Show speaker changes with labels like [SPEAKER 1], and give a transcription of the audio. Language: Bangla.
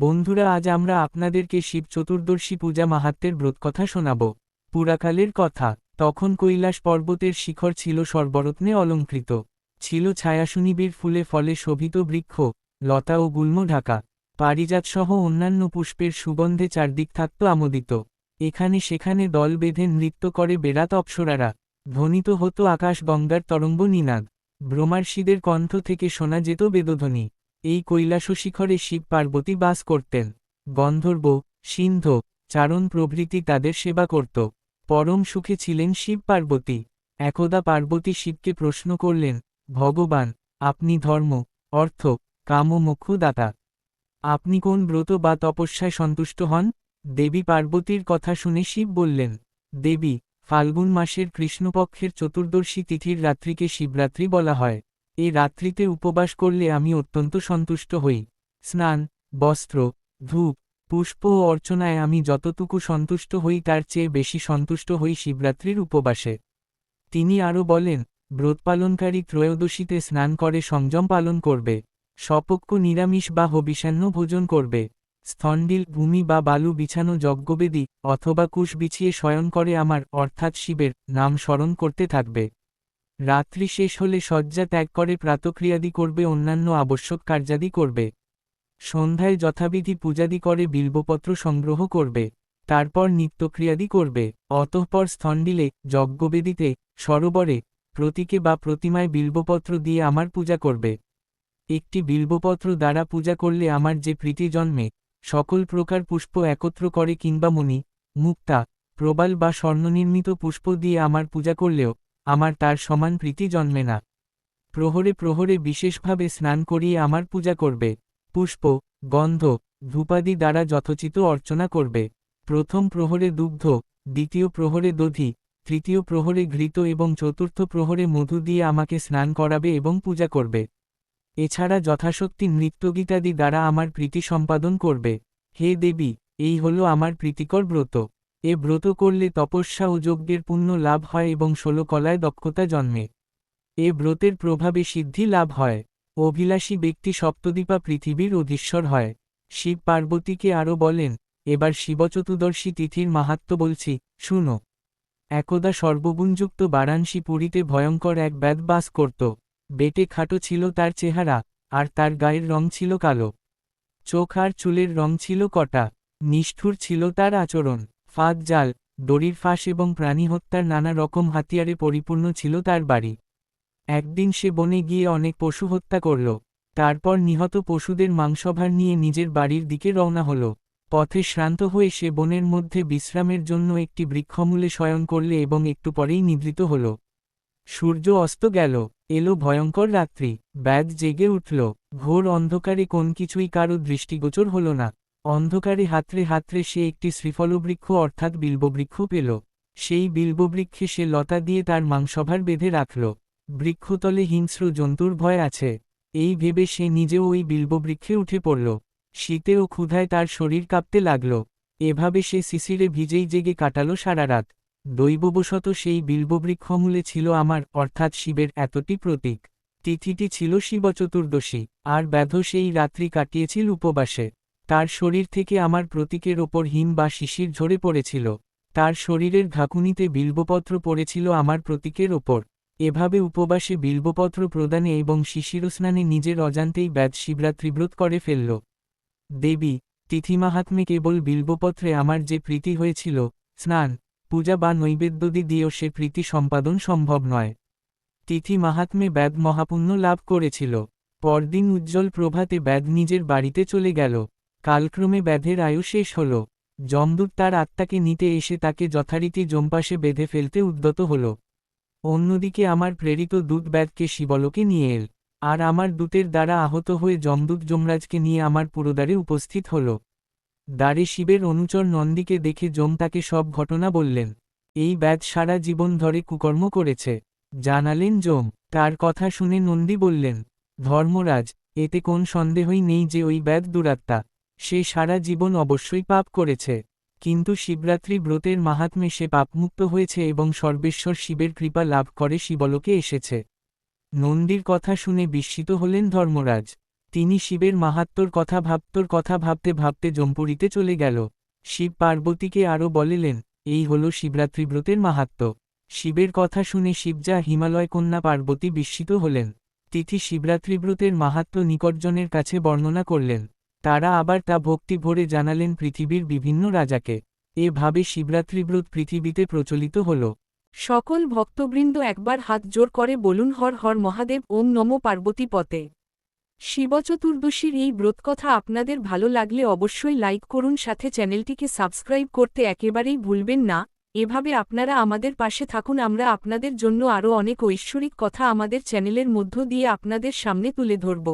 [SPEAKER 1] বন্ধুরা, আজ আমরা আপনাদেরকে শিব চতুর্দশী পূজা মাহাত্ম্যের ব্রতকথা শোনাব। পুরাকালের কথা। তখন কৈলাস পর্বতের শিখর ছিল সর্বরত্নে অলঙ্কৃত। ছিল ছায়াশুনিবিড় ফুলে ফলে শোভিত বৃক্ষ, লতা ও গুল্ম ঢাকা। পারিজাতসহ অন্যান্য পুষ্পের সুগন্ধে চারদিক থাকত আমোদিত। এখানে সেখানে দল বেঁধে নৃত্য করে বেড়াত অপ্সরারা। ধ্বনিত হতো আকাশ গঙ্গার তরঙ্গ নিনাদ। ব্রহ্মার্ষিদের কণ্ঠ থেকে শোনা যেত বেদধ্বনি। এই কৈলাসশিখরে শিব পার্বতী বাস করতেন। গন্ধর্ব, সিন্ধ, চারণ প্রভৃতি তাদের সেবা করত। পরম সুখে ছিলেন শিব পার্বতী। একদা পার্বতী শিবকে প্রশ্ন করলেন, ভগবান, আপনি ধর্ম, অর্থ, কাম ও মোক্ষ দাতা। আপনি কোন ব্রত বা তপস্যায় সন্তুষ্ট হন? দেবী পার্বতীর কথা শুনে শিব বললেন, দেবী, ফাল্গুন মাসের কৃষ্ণপক্ষের চতুর্দশী তিথির রাত্রিকে শিবরাত্রি বলা হয়। এই রাত্রিতে উপবাস করলে আমি অত্যন্ত সন্তুষ্ট হই। স্নান, বস্ত্র, ধূপ, পুষ্প ও অর্চনায় আমি যতটুকু সন্তুষ্ট হই তার চেয়ে বেশি সন্তুষ্ট হই শিবরাত্রির উপবাসে। তিনি আরও বলেন, ব্রতপালনকারী ত্রয়োদশীতে স্নান করে সংযম পালন করবে। স্বপক্ষ নিরামিষ বা হবিষান্ন ভোজন করবে। স্থণ্ডিল ভূমি বা বালু বিছানো যজ্ঞবেদী অথবা কুশ বিছিয়ে শয়ন করে আমার অর্থাৎ শিবের নাম স্মরণ করতে থাকবে। রাত্রি শেষ হলে শয্যা ত্যাগ করে প্রাতক্রিয়াদি করবে, অন্যান্য আবশ্যক কার্যাদি করবে। সন্ধ্যায় যথাবিধি পূজাদি করে বিল্বপত্র সংগ্রহ করবে। তারপর নিত্যক্রিয়াদি করবে। অতঃপর স্থণ্ডিলে, যজ্ঞবেদিতে, সরোবরে, প্রতীকে বা প্রতিমায় বিল্বপত্র দিয়ে আমার পূজা করবে। একটি বিল্বপত্র দ্বারা পূজা করলে আমার যে প্রীতি জন্মে, সকল প্রকার পুষ্প একত্র করে কিংবা মণি, মুক্তা, প্রবাল বা স্বর্ণনির্মিত পুষ্প দিয়ে আমার পূজা করলেও আমার তার সমান প্রীতি জন্মে না। প্রহরে প্রহরে বিশেষভাবে স্নান করিয়ে আমার পূজা করবে। পুষ্প, গন্ধ, ধূপাদি দ্বারা যথোচিত অর্চনা করবে। প্রথম প্রহরে দুগ্ধ, দ্বিতীয় প্রহরে দধি, তৃতীয় প্রহরে ঘৃত এবং চতুর্থ প্রহরে মধু দিয়ে আমাকে স্নান করাবে এবং পূজা করবে। এছাড়া যথাশক্তি নৃত্যগীতাদি দ্বারা আমার প্রীতি সম্পাদন করবে। হে দেবী, এই হল আমার প্রীতিকর ব্রত। এ ব্রত করলে তপস্যা ও যজ্ঞের পুণ্য লাভ হয় এবং 16 কলায় দক্ষতা জন্মে। এ ব্রতের প্রভাবে সিদ্ধি লাভ হয়। অভিলাষী ব্যক্তি সপ্তদ্বীপা পৃথিবীর অধীশ্বর হয়। শিব পার্বতীকে আরও বলেন, এবার শিবচতুর্দশী তিথির মাহাত্ম্য বলছি, শুনো। একদা সর্বগুণযুক্ত বারাণসী পুরীতে ভয়ঙ্কর এক ব্যাধ বাস করত। বেটে খাটো ছিল তার চেহারা, আর তার গায়ের রং ছিল কালো। চোখ আর চুলের রং ছিল কটা। নিষ্ঠুর ছিল তার আচরণ। ফাঁদ জাল, দড়ির ফাঁস এবং প্রাণী হত্যার নানা রকম হাতিয়ারে পরিপূর্ণ ছিল তার বাড়ি। একদিন সে বনে গিয়ে অনেক পশু হত্যা করল। তারপর নিহত পশুদের মাংসভার নিয়ে নিজের বাড়ির দিকে রওনা হল। পথে শ্রান্ত হয়ে সে বনের মধ্যে বিশ্রামের জন্য একটি বৃক্ষমূলে শয়ন করলে এবং একটু পরেই নিদ্রিত হল। সূর্য অস্ত গেল। এলো ভয়ঙ্কর রাত্রি। ব্যাধ জেগে উঠল। ঘোর অন্ধকারে কোন কিছুই কারো দৃষ্টিগোচর হল না। অন্ধকারে হাতড়ে হাতড়ে সে একটি শ্রীফলবৃক্ষ অর্থাৎ বিল্ববৃক্ষ পেল। সেই বিল্ববৃক্ষে সে লতা দিয়ে তার মাংসভার বেঁধে রাখল। বৃক্ষতলে হিংস্র জন্তুর ভয় আছে, এই ভেবে সে নিজেও ওই বিল্ববৃক্ষে উঠে পড়ল। শীতে ও ক্ষুধায় তার শরীর কাঁপতে লাগল। এভাবে সে শিশিরে ভিজেই জেগে কাটাল সারা রাত। দৈববশত সেই বিল্ববৃক্ষমূলে ছিল আমার অর্থাৎ শিবের এতটি প্রতীক। তিথিটি ছিল শিবচতুর্দশী, আর ব্যাধ সেই রাত্রি কাটিয়েছিল উপবাসে। তার শরীর থেকে আমার প্রতীকের ওপর হিম বা শিশির ঝরে পড়েছিল। তার শরীরের ঢাকুনিতে বিল্বপত্র পড়েছিল আমার প্রতীকের ওপর। এভাবে উপবাসে বিল্বপত্র প্রদানে এবং শিশিরস্নানে নিজের অজান্তেই ব্যাধ শিবরাত্রিব্রত করে ফেলল। দেবী, তিথিমাহাত্ম্যে কেবল বিল্বপত্রে আমার যে প্রীতি হয়েছিল, স্নান, পূজা বা নৈবেদ্যাদি দিয়েও সে প্রীতি সম্পাদন সম্ভব নয়। তিথি মাহাত্ম্যে ব্যাধ মহাপুণ্য লাভ করেছিল। পরদিন উজ্জ্বল প্রভাতে ব্যাধ নিজের বাড়িতে চলে গেল। কালক্রমে ব্যাধের আয়ু শেষ হল। যমদূত তার আত্মাকে নিতে এসে তাকে যথারীতি যমপাশে বেঁধে ফেলতে উদ্যত হল। অন্যদিকে আমার প্রেরিত দূত ব্যাধকে শিবলোকে নিয়ে এল। আর আমার দূতের দ্বারা আহত হয়ে যমদূত যমরাজকে নিয়ে আমার পুরোদ্বারে উপস্থিত হল। দ্বারে শিবের অনুচর নন্দীকে দেখে যম তাকে সব ঘটনা বললেন। এই ব্যাধ সারা জীবন ধরে কুকর্ম করেছে, জানালেন যম। তার কথা শুনে নন্দী বললেন, ধর্মরাজ, এতে কোন সন্দেহই নেই যে ওই ব্যাধ দুরাত্মা। সে সারা জীবন অবশ্যই পাপ করেছে, কিন্তু শিবরাত্রি ব্রতের মাহাত্ম্যে সে পাপমুক্ত হয়েছে এবং সর্বেশ্বর শিবের কৃপা লাভ করে শিবলোকে এসেছে। নন্দীর কথা শুনে বিস্মিত হলেন ধর্মরাজ। তিনি শিবের মাহাত্ম্যর কথা ভাবতে ভাবতে জম্পুরিতে চলে গেল। শিব পার্বতীকে আরও বলিলেন, এই হল শিবরাত্রি ব্রতের মাহাত্ম্য। শিবের কথা শুনে শিবজা হিমালয় কন্যা পার্বতী বিস্মিত হলেন। তিথি শিবরাত্রি ব্রতের মাহাত্ম্য নিকটজনের কাছে বর্ণনা করলেন। তারা আবার তা ভক্তি ভরে জানালেন পৃথিবীর বিভিন্ন রাজাকে। এভাবে শিবরাত্রি ব্রত পৃথিবীতে প্রচলিত হল।
[SPEAKER 2] সকল ভক্তবৃন্দ একবার হাত জোর করে বলুন হর হর মহাদেব, ওম নমো পার্বতী পতে। শিবচতুর্দশীর এই ব্রতকথা আপনাদের ভালো লাগলে অবশ্যই লাইক করুন, সাথে চ্যানেলটিকে সাবস্ক্রাইব করতে একেবারেই ভুলবেন না। এভাবে আপনারা আমাদের পাশে থাকুন, আমরা আপনাদের জন্য আরও অনেক ঐশ্বরিক কথা আমাদের চ্যানেলের মধ্য দিয়ে আপনাদের সামনে তুলে ধরব।